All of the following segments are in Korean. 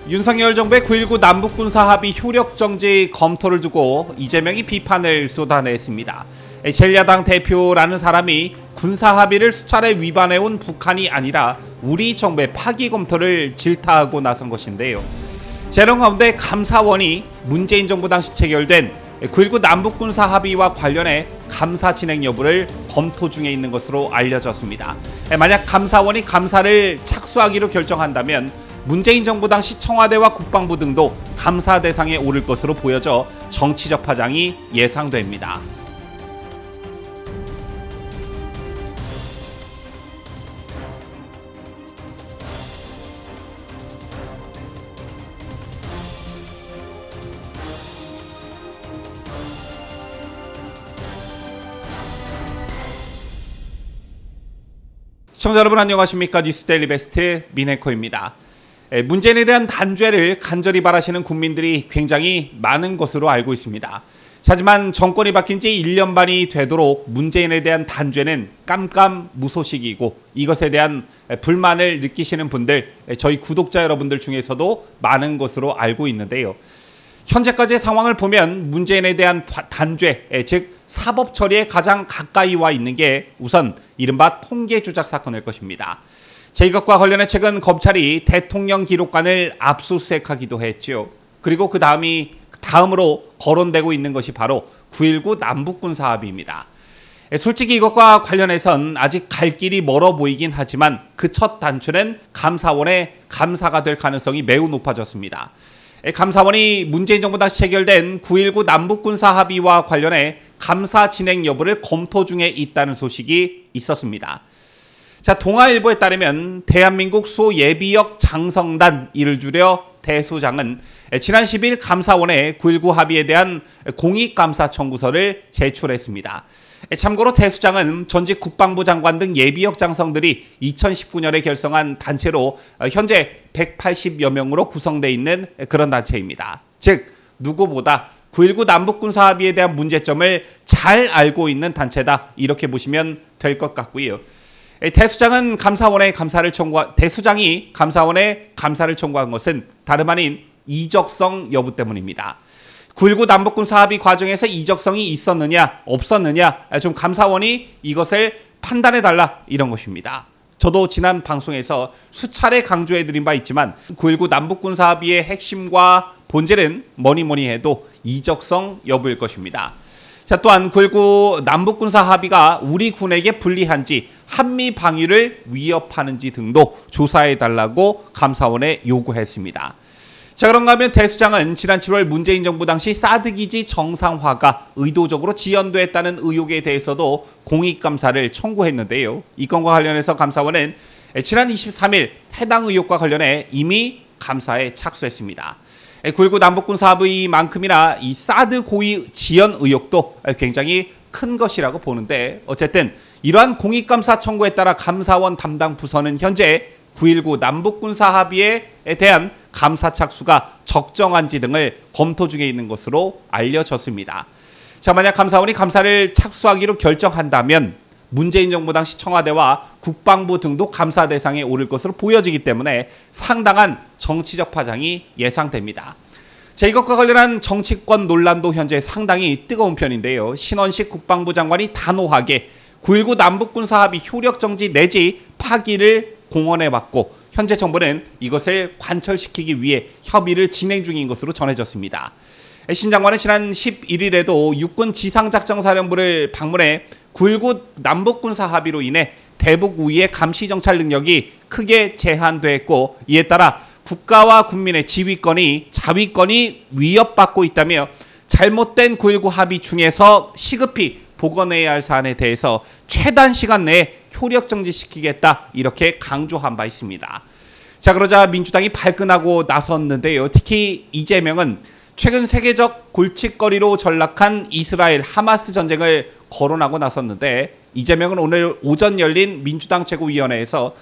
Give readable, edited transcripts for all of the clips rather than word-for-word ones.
윤석열 정부의 9.19 남북군사합의 효력정지 검토를 두고 이재명이 비판을 쏟아냈습니다. 제1야당 대표라는 사람이 군사합의를 수차례 위반해온 북한이 아니라 우리 정부의 파기 검토를 질타하고 나선 것인데요. 재론 가운데 감사원이 문재인 정부 당시 체결된 9.19 남북군사합의와 관련해 감사 진행 여부를 검토 중에 있는 것으로 알려졌습니다. 만약 감사원이 감사를 착수하기로 결정한다면 문재인 정부 당시 청와대와 국방부 등도 감사 대상에 오를 것으로 보여져 정치적 파장이 예상됩니다. 시청자 여러분 안녕하십니까? 뉴스데일리 베스트 민해커입니다. 문재인에 대한 단죄를 간절히 바라시는 국민들이 굉장히 많은 것으로 알고 있습니다. 하지만 정권이 바뀐 지 1년 반이 되도록 문재인에 대한 단죄는 깜깜무소식이고 이것에 대한 불만을 느끼시는 분들, 저희 구독자 여러분들 중에서도 많은 것으로 알고 있는데요. 현재까지의 상황을 보면 문재인에 대한 단죄, 즉 사법 처리에 가장 가까이 와 있는 게 우선 이른바 통계 조작 사건일 것입니다. 이것과 관련해 최근 검찰이 대통령 기록관을 압수수색하기도 했죠. 그리고 다음으로 거론되고 있는 것이 바로 9.19 남북군사합의입니다. 솔직히 이것과 관련해선 아직 갈 길이 멀어 보이긴 하지만 그 첫 단추는 감사원의 감사가 될 가능성이 매우 높아졌습니다. 감사원이 문재인 정부 당시 체결된 9.19 남북군사합의와 관련해 감사 진행 여부를 검토 중에 있다는 소식이 있었습니다. 동아일보에 따르면 대한민국 소예비역 장성단, 이를 줄여 대수장은 지난 10일 감사원에 9.19 합의에 대한 공익감사 청구서를 제출했습니다. 참고로 대수장은 전직 국방부 장관 등 예비역 장성들이 2019년에 결성한 단체로 현재 180여 명으로 구성되어 있는 그런 단체입니다. 즉 누구보다 9.19 남북군사합의에 대한 문제점을 잘 알고 있는 단체다, 이렇게 보시면 될 것 같고요. 대수장이 감사원에 감사를 청구한 것은 다름 아닌 이적성 여부 때문입니다. 9.19 남북군사합의 과정에서 이적성이 있었느냐 없었느냐, 좀 감사원이 이것을 판단해달라, 이런 것입니다. 저도 지난 방송에서 수차례 강조해드린 바 있지만 9.19 남북군사합의의 핵심과 본질은 뭐니 해도 이적성 여부일 것입니다. 또한 9.19 남북군사합의가 우리 군에게 불리한지, 한미 방위를 위협하는지 등도 조사해달라고 감사원에 요구했습니다. 그런가 하면 대수장은 지난 7월 문재인 정부 당시 사드 기지 정상화가 의도적으로 지연됐다는 의혹에 대해서도 공익감사를 청구했는데요. 이 건과 관련해서 감사원은 지난 23일 해당 의혹과 관련해 이미 감사에 착수했습니다. 9.19 남북군사합의만큼이나 이 사드 고의 지연 의혹도 굉장히 큰 것이라고 보는데, 어쨌든 이러한 공익감사 청구에 따라 감사원 담당 부서는 현재 9.19 남북군사합의에 대한 감사 착수가 적정한지 등을 검토 중에 있는 것으로 알려졌습니다. 만약 감사원이 감사를 착수하기로 결정한다면 문재인 정부 당시 청와대와 국방부 등도 감사 대상에 오를 것으로 보여지기 때문에 상당한 정치적 파장이 예상됩니다. 이것과 관련한 정치권 논란도 현재 상당히 뜨거운 편인데요. 신원식 국방부 장관이 단호하게 9.19 남북군사합의 효력정지 내지 파기를 공언해왔고, 현재 정부는 이것을 관철시키기 위해 협의를 진행 중인 것으로 전해졌습니다. 신 장관은 지난 11일에도 육군 지상작전사령부를 방문해 9.19 남북군사합의로 인해 대북 우위의 감시정찰 능력이 크게 제한됐고, 이에 따라 국가와 국민의 자위권이 위협받고 있다며 잘못된 9.19 합의 중에서 시급히 복원해야 할 사안에 대해서 최단 시간 내에 효력 정지시키겠다, 이렇게 강조한 바 있습니다. 그러자 민주당이 발끈하고 나섰는데요. 특히 이재명은 최근 세계적 골칫거리로 전락한 이스라엘 하마스 전쟁을 거론하고 나섰는데, 이재명은 오늘 오전 열린 민주당 최고위원회에서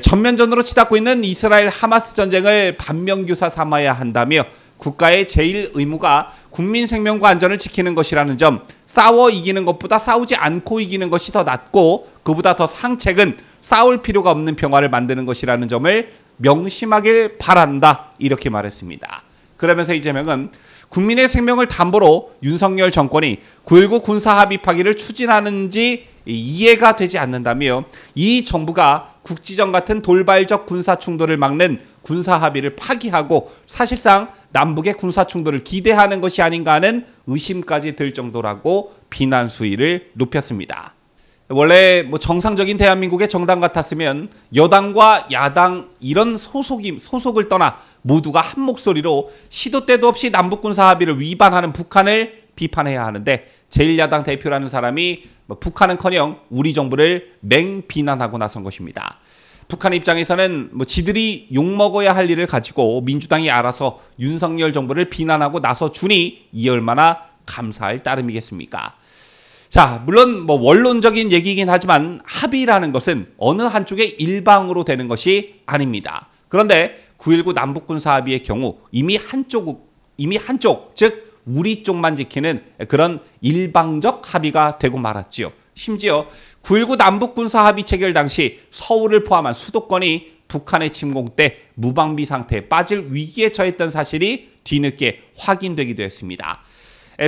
전면전으로 치닫고 있는 이스라엘 하마스 전쟁을 반면교사 삼아야 한다며 국가의 제일 의무가 국민 생명과 안전을 지키는 것이라는 점, 싸워 이기는 것보다 싸우지 않고 이기는 것이 더 낫고 그보다 더 상책은 싸울 필요가 없는 평화를 만드는 것이라는 점을 명심하길 바란다. 이렇게 말했습니다. 그러면서 이재명은 국민의 생명을 담보로 윤석열 정권이 9.19 군사합의 파기를 추진하는지 이해가 되지 않는다며 이 정부가 국지전 같은 돌발적 군사 충돌을 막는 군사합의를 파기하고 사실상 남북의 군사 충돌을 기대하는 것이 아닌가 하는 의심까지 들 정도라고 비난 수위를 높였습니다. 원래 정상적인 대한민국의 정당 같았으면 여당과 야당 이런 소속을 떠나 모두가 한 목소리로 시도 때도 없이 남북군사 합의를 위반하는 북한을 비판해야 하는데 제1야당 대표라는 사람이 북한은커녕 우리 정부를 맹비난하고 나선 것입니다. 북한 입장에서는 지들이 욕먹어야 할 일을 가지고 민주당이 알아서 윤석열 정부를 비난하고 나서주니 이 얼마나 감사할 따름이겠습니까? 자, 물론 원론적인 얘기이긴 하지만 합의라는 것은 어느 한쪽의 일방으로 되는 것이 아닙니다. 그런데 9.19 남북군사합의의 경우 이미 한쪽, 즉 우리 쪽만 지키는 그런 일방적 합의가 되고 말았지요. 심지어 9.19 남북군사합의 체결 당시 서울을 포함한 수도권이 북한의 침공 때 무방비 상태에 빠질 위기에 처했던 사실이 뒤늦게 확인되기도 했습니다.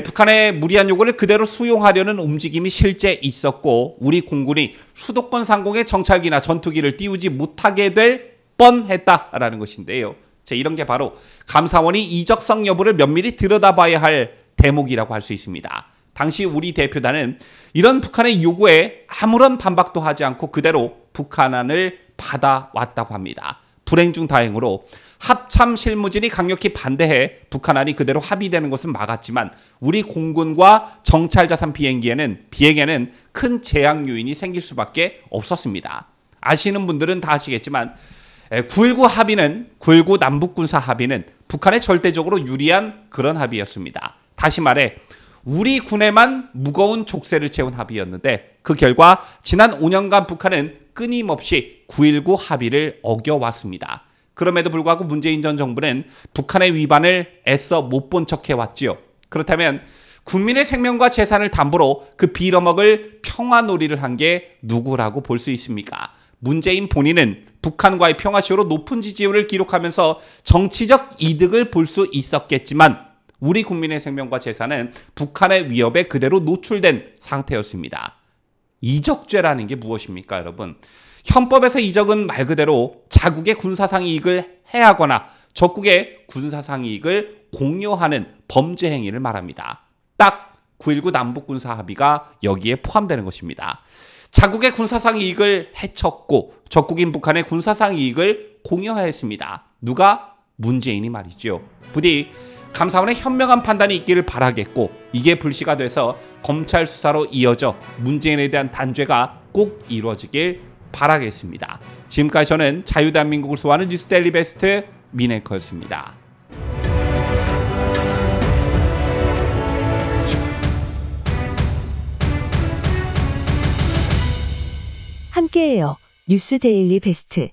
북한의 무리한 요구를 그대로 수용하려는 움직임이 실제 있었고 우리 공군이 수도권 상공에 정찰기나 전투기를 띄우지 못하게 될 뻔했다라는 것인데요. 이런 게 바로 감사원이 이적성 여부를 면밀히 들여다봐야 할 대목이라고 할 수 있습니다. 당시 우리 대표단은 이런 북한의 요구에 아무런 반박도 하지 않고 그대로 북한안을 받아왔다고 합니다. 불행 중 다행으로 합참 실무진이 강력히 반대해 북한안이 그대로 합의되는 것은 막았지만 우리 공군과 정찰자산 비행에는 큰 재앙 요인이 생길 수밖에 없었습니다. 아시는 분들은 다 아시겠지만 9.19 합의는 9.19 남북군사 합의는 북한에 절대적으로 유리한 그런 합의였습니다. 다시 말해 우리 군에만 무거운 족쇄를 채운 합의였는데 그 결과 지난 5년간 북한은 끊임없이 9.19 합의를 어겨왔습니다. 그럼에도 불구하고 문재인 전 정부는 북한의 위반을 애써 못 본 척 해왔지요. 그렇다면 국민의 생명과 재산을 담보로 그 빌어먹을 평화놀이를 한 게 누구라고 볼 수 있습니까? 문재인 본인은 북한과의 평화쇼로 높은 지지율을 기록하면서 정치적 이득을 볼 수 있었겠지만 우리 국민의 생명과 재산은 북한의 위협에 그대로 노출된 상태였습니다. 이적죄라는 게 무엇입니까, 여러분? 헌법에서 이적은 말 그대로 자국의 군사상 이익을 해하거나 적국의 군사상 이익을 공유하는 범죄 행위를 말합니다. 딱 9.19 남북군사 합의가 여기에 포함되는 것입니다. 자국의 군사상 이익을 해쳤고 적국인 북한의 군사상 이익을 공유하였습니다. 누가? 문재인이 말이죠. 부디 감사원의 현명한 판단이 있기를 바라겠고 이게 불씨가 돼서 검찰 수사로 이어져 문재인에 대한 단죄가 꼭 이루어지길 바라겠습니다. 지금까지 저는 자유대한민국을 소화하는 뉴스데일리 베스트 민앵커였습니다. 함께해요. 뉴스데일리 베스트.